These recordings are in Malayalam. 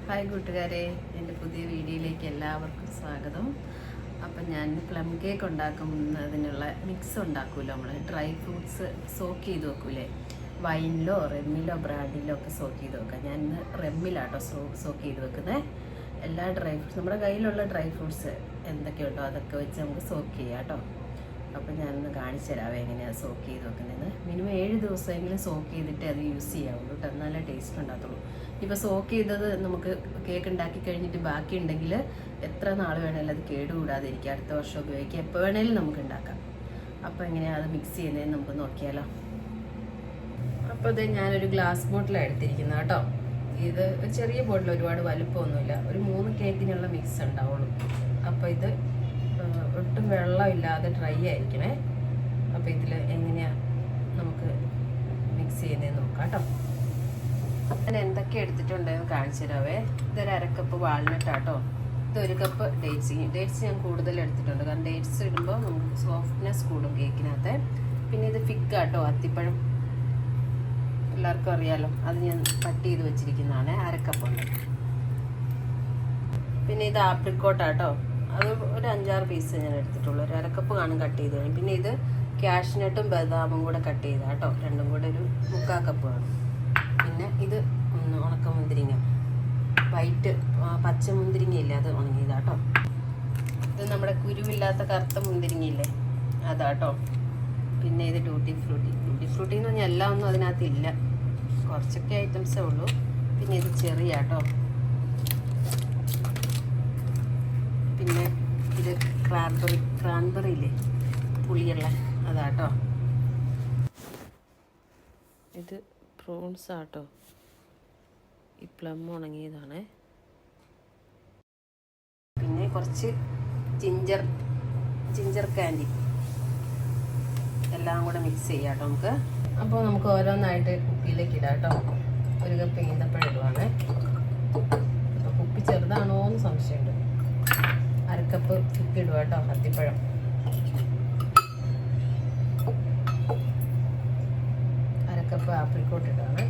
ഹായ് കൂട്ടുകാരെ, എൻ്റെ പുതിയ വീഡിയോയിലേക്ക് എല്ലാവർക്കും സ്വാഗതം. അപ്പം ഞാൻ പ്ലം കേക്ക് ഉണ്ടാക്കുന്നതിനുള്ള മിക്സ് ഉണ്ടാക്കുമല്ലോ. നമ്മൾ ഡ്രൈ ഫ്രൂട്ട്സ് സോക്ക് ചെയ്ത് വെക്കൂലേ, വൈനിലോ റെമ്മിലോ ബ്രാഡിലോ ഒക്കെ സോക്ക് ചെയ്ത് വെക്കാം. ഞാൻ ഇന്ന് റെമ്മിലാട്ടോ സോക്ക് ചെയ്ത് വെക്കുന്നത്. എല്ലാ ഡ്രൈ ഫ്രൂട്ട്സ്, നമ്മുടെ കയ്യിലുള്ള ഡ്രൈ ഫ്രൂട്ട്സ് എന്തൊക്കെയുണ്ടോ അതൊക്കെ വെച്ച് നമുക്ക് സോക്ക് ചെയ്യാം കേട്ടോ. അപ്പം ഞാനൊന്ന് കാണിച്ചു തരാവേ എങ്ങനെയാണ് സോക്ക് ചെയ്ത് വെക്കുന്നതെന്ന്. മിനിമം 7 ദിവസമെങ്കിലും സോക്ക് ചെയ്തിട്ട് അത് യൂസ് ചെയ്യാവുള്ളൂ കേട്ടോ, എന്നാലേ ടേസ്റ്റ് ഉണ്ടാകത്തുള്ളൂ. ഇപ്പോൾ സോക്ക് ചെയ്തത് നമുക്ക് കേക്ക് ഉണ്ടാക്കി കഴിഞ്ഞിട്ട് ബാക്കി ഉണ്ടെങ്കിൽ എത്ര നാൾ വേണമെങ്കിലും അത് കേടുകൂടാതിരിക്കുക, അടുത്ത വർഷം ഉപയോഗിക്കുക, എപ്പോൾ വേണേലും നമുക്ക് ഉണ്ടാക്കാം. അപ്പോൾ എങ്ങനെയാണ് അത് മിക്സ് ചെയ്യുന്നതെന്ന് നമുക്ക് നോക്കിയാലോ. അപ്പോൾ ഇത് ഞാനൊരു ഗ്ലാസ് ബോട്ടിലാണ് എടുത്തിരിക്കുന്നത് കേട്ടോ. ഇത് ചെറിയ ബോട്ടിൽ, ഒരുപാട് വലുപ്പമൊന്നുമില്ല, ഒരു 3 കേക്കിനുള്ള മിക്സ് ഉണ്ടാവുള്ളൂ. അപ്പോൾ ഇത് ഒട്ടും വെള്ളമില്ലാതെ ഡ്രൈ ആയിരിക്കണേ. അപ്പോൾ ഇതിൽ എങ്ങനെയാണ് നമുക്ക് മിക്സ് ചെയ്യുന്നതെന്ന് നോക്കാം കേട്ടോ. ഞാൻ എന്തൊക്കെ എടുത്തിട്ടുണ്ടെന്ന് കാണിച്ചു തരാവേ. ഇതൊരു 1/2 കപ്പ് വാൾനട്ട് ആട്ടോ. ഇതൊരു കപ്പ് ഡേറ്റ്സ് ഞാൻ കൂടുതൽ എടുത്തിട്ടുണ്ട്, കാരണം ഡേറ്റ്സ് ഇടുമ്പോൾ നമുക്ക് സോഫ്റ്റ്നെസ് കൂടും കേക്കിനകത്ത്. പിന്നെ ഇത് ഫിഗ് ആട്ടോ, അത്തിപ്പഴം എല്ലാവർക്കും അറിയാലോ, അത് ഞാൻ കട്ട് ചെയ്ത് വെച്ചിരിക്കുന്നതാണ്, 1/2 കപ്പുണ്ട്. പിന്നെ ഇത് ആപ്രിക്കോട്ടാട്ടോ, അത് ഒരു 5-6 പീസ് ഞാൻ എടുത്തിട്ടുള്ളൂ, ഒരു 1/2 കപ്പ് കാണും കട്ട് ചെയ്ത് കഴിഞ്ഞു. പിന്നെ ഇത് കാഷ്നട്ടും ബദാമും കൂടെ കട്ട് ചെയ്താ കേട്ടോ, രണ്ടും കൂടെ ഒരു 3/4 കപ്പ് വേണം. പിന്നെ ഇത് ഉണക്കമുന്തിരിങ്ങ, വൈറ്റ് പച്ചമുന്തിരിങ്ങയില്ലേ, അത് ഉണങ്ങിയതാട്ടോ. ഇത് നമ്മുടെ കുരുവില്ലാത്ത കറുത്ത മുന്തിരിങ്ങയില്ലേ, അതാട്ടോ. പിന്നെ ഇത് ടൂട്ടി ഫ്രൂട്ടി എന്ന് പറഞ്ഞാൽ എല്ലാം ഒന്നും അതിനകത്തില്ല, കുറച്ചൊക്കെ ഐറ്റംസേ ഉള്ളൂ. പിന്നെ ഇത് ചെറിയാട്ടോ. പിന്നെ ഇത് ക്രാൻബെറി ഇല്ലേ, പുളിയുള്ള അതാട്ടോ. ഇത് പ്രോൺസ് ആട്ടോ, ഈ പ്ലം ഉണങ്ങിയതാണ്. പിന്നെ കുറച്ച് ജിഞ്ചർ കാൻഡി, എല്ലാം കൂടെ മിക്സ് ചെയ്യാം കേട്ടോ നമുക്ക്. അപ്പോൾ നമുക്ക് ഓരോന്നായിട്ട് കുപ്പിയിലേക്ക് ഇടാം കേട്ടോ. 1 കപ്പ് ഈന്തപ്പഴം ഇടുവാണ്. അപ്പോൾ കുപ്പി ചെറുതാണോ എന്ന് സംശയമുണ്ട്. 1/2 കപ്പ് ഫിഗ് ഇടുക കേട്ടോ, അത്തിപ്പഴം. Cup apricot ഇടാണ്.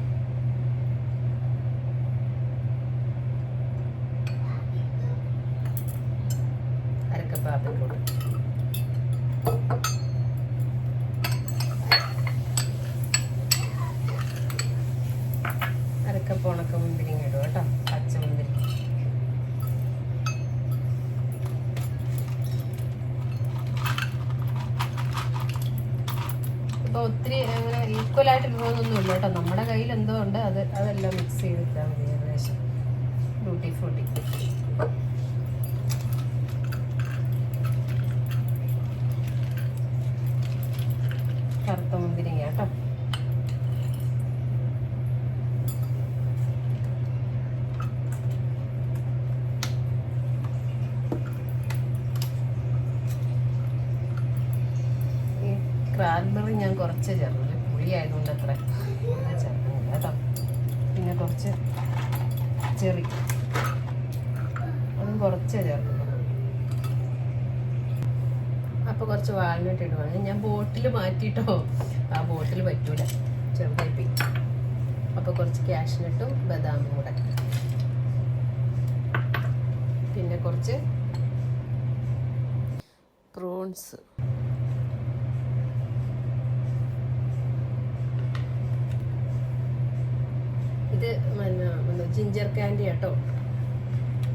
അരക്കപ്പ് ആപ്രിക്കോട്ട്. അരക്കപ്പ് ഉണക്ക മുന്തിരിങ്ങ ഇടുക കേട്ടോ, പച്ചമുന്തിരി. ഇപ്പോൾ ഒത്തിരി അങ്ങനെ ഈക്വലായിട്ട് ഇടുന്നൊന്നുമില്ല കേട്ടോ, നമ്മുടെ കയ്യിൽ എന്തോ ഉണ്ട് അതെല്ലാം മിക്സ് ചെയ്തിട്ടാൽ മതി. ഏകദേശം ടൂട്ടി ഫ്രൂട്ടി, കറുത്ത മുന്തിരിങ്ങ കേട്ടോ. ക്രാൻബെറി ഞാൻ കുറച്ച് ചേർന്നില്ല, പുളി ആയതുകൊണ്ട് അത്ര ചേർക്കുന്നില്ല കേട്ടോ. പിന്നെ കുറച്ച് ചെറി, അതും കുറച്ചേ ചേർക്കുന്നുള്ളൂ. അപ്പോൾ കുറച്ച് വാൾനട്ട് ഇടുവാണ്. ഞാൻ ബോട്ടിൽ മാറ്റിയിട്ടോ, ആ ബോട്ടിൽ പറ്റൂല, ചെറുതായി. അപ്പോൾ കുറച്ച് കാഷ്നട്ടും ബദാമും കൂടെ, പിന്നെ കുറച്ച് പ്രോൺസ്. ഇത് ജിഞ്ചർ കാൻഡി കേട്ടോ,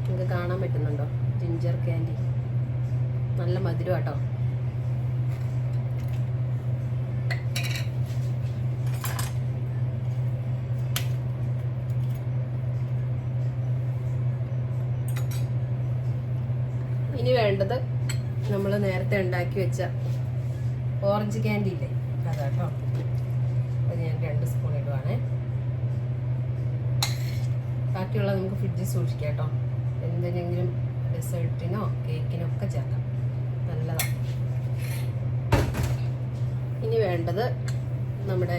നിങ്ങൾക്ക് കാണാൻ പറ്റുന്നുണ്ടോ? ജിഞ്ചർ കാൻഡി നല്ല മധുരം കേട്ടോ. ഇനി വേണ്ടത് നമ്മൾ നേരത്തെ ഉണ്ടാക്കി വെച്ച ഓറഞ്ച് കാൻഡി ഇല്ലേ, അതാട്ടോ. അത് ഞാൻ 2 സ്പൂൺ ഇടുവാണേ. ബാക്കിയുള്ളത് നമുക്ക് ഫ്രിഡ്ജിൽ സൂക്ഷിക്കാം കേട്ടോ, എന്തിനെങ്കിലും ഡെസേർട്ടിനോ കേക്കിനോ ഒക്കെ ചേർക്കാം, നല്ലതാണ്. ഇനി വേണ്ടത് നമ്മുടെ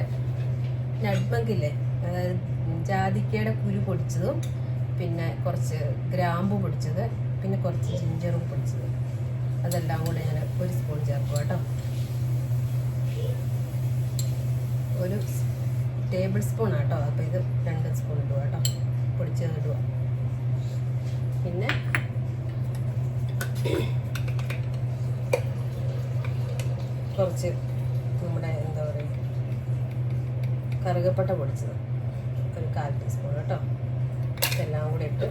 നട്ട്മഗില്ലേ, അതായത് ജാതിക്കയുടെ കുരു പൊടിച്ചതും, പിന്നെ കുറച്ച് ഗ്രാമ്പു പൊടിച്ചത്, പിന്നെ കുറച്ച് ജിഞ്ചറും പൊടിച്ചത്, അതെല്ലാം കൂടെ ഞാൻ 1 സ്പൂൺ ചേർക്കും കേട്ടോ. 1 ടേബിൾ സ്പൂൺ ആട്ടോ. അപ്പോൾ ഇത് 2 സ്പൂൺ ഇടുക കേട്ടോ, പൊടിച്ചത് ഇടുക. കുറച്ച് നമ്മുടെ എന്താ പറയുക കറുകപ്പട്ട പൊടിച്ചത് ഒരു 1/4 ടീസ്പൂൺ കേട്ടോ. ഇതെല്ലാം കൂടി ഇട്ട്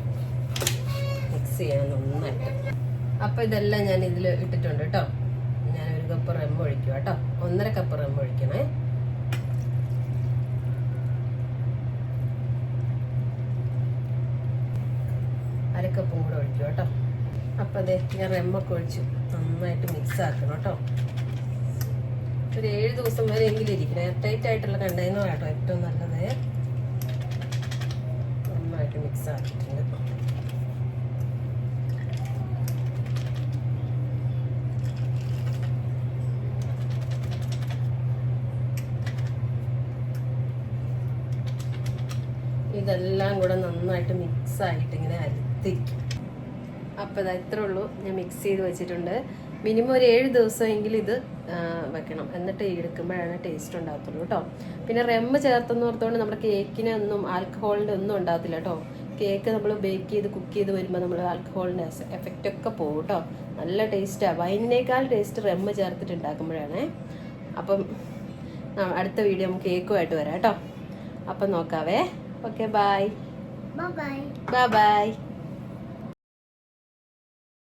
മിക്സ് ചെയ്യണം നന്നായിട്ട്. അപ്പോൾ ഇതെല്ലാം ഞാൻ ഇതിൽ ഇട്ടിട്ടുണ്ട് കേട്ടോ. ഞാൻ 1 കപ്പ് റെം ഒഴിക്കുക കേട്ടോ. 1.5 കപ്പ് റെം ഒഴിക്കണേ. അരക്കപ്പും കൂടെ ഒഴിക്കുക കേട്ടോ. അപ്പോൾ അതെ ഞാൻ റെമ്മൊക്കെ ഒഴിച്ചു നന്നായിട്ട് മിക്സ് ആക്കണം കേട്ടോ. ഒരു 7 ദിവസം വരെ എങ്കിലും ഇരിക്കണം. എയർ ടൈറ്റ് ആയിട്ടുള്ള കണ്ടെയ്നർ കേട്ടോ ഏറ്റവും നല്ലത്. നന്നായിട്ട് മിക്സ് ആക്കിയിട്ടുണ്ട്. ഇതെല്ലാം കൂടെ നന്നായിട്ട് മിക്സ് ആയിട്ട് ഇങ്ങനെ അരുത്തിരിക്കും. അപ്പോൾ ഇത് ഇത്രേ ഉള്ളൂ. ഞാൻ മിക്സ് ചെയ്ത് വെച്ചിട്ടുണ്ട്. മിനിമം ഒരു 7 ദിവസമെങ്കിലും ഇത് വെക്കണം. എന്നിട്ട് എടുക്കുമ്പോഴാണ് ടേസ്റ്റ് ഉണ്ടാകത്തുള്ളൂ കേട്ടോ. പിന്നെ റെമ്മ് ചേർത്തെന്ന് ഓർത്തുകൊണ്ട് നമ്മുടെ കേക്കിനൊന്നും ആൽക്കഹോളിൻ്റെ ഒന്നും ഉണ്ടാകത്തില്ല കേട്ടോ. കേക്ക് നമ്മൾ ബേക്ക് ചെയ്ത് കുക്ക് ചെയ്ത് വരുമ്പോൾ നമ്മൾ ആൽക്കഹോളിൻ്റെ എഫക്റ്റ് ഒക്കെ പോകും കേട്ടോ. നല്ല ടേസ്റ്റാണ്. വൈനിനേക്കാൾ ടേസ്റ്റ് റെമ്മ് ചേർത്തിട്ട് ഉണ്ടാക്കുമ്പോഴാണ്. അപ്പം അടുത്ത വീഡിയോ നമുക്ക് കേക്കുമായിട്ട് വരാം കേട്ടോ. അപ്പം നോക്കാവേ. Okay bye. Bye bye. Bye bye.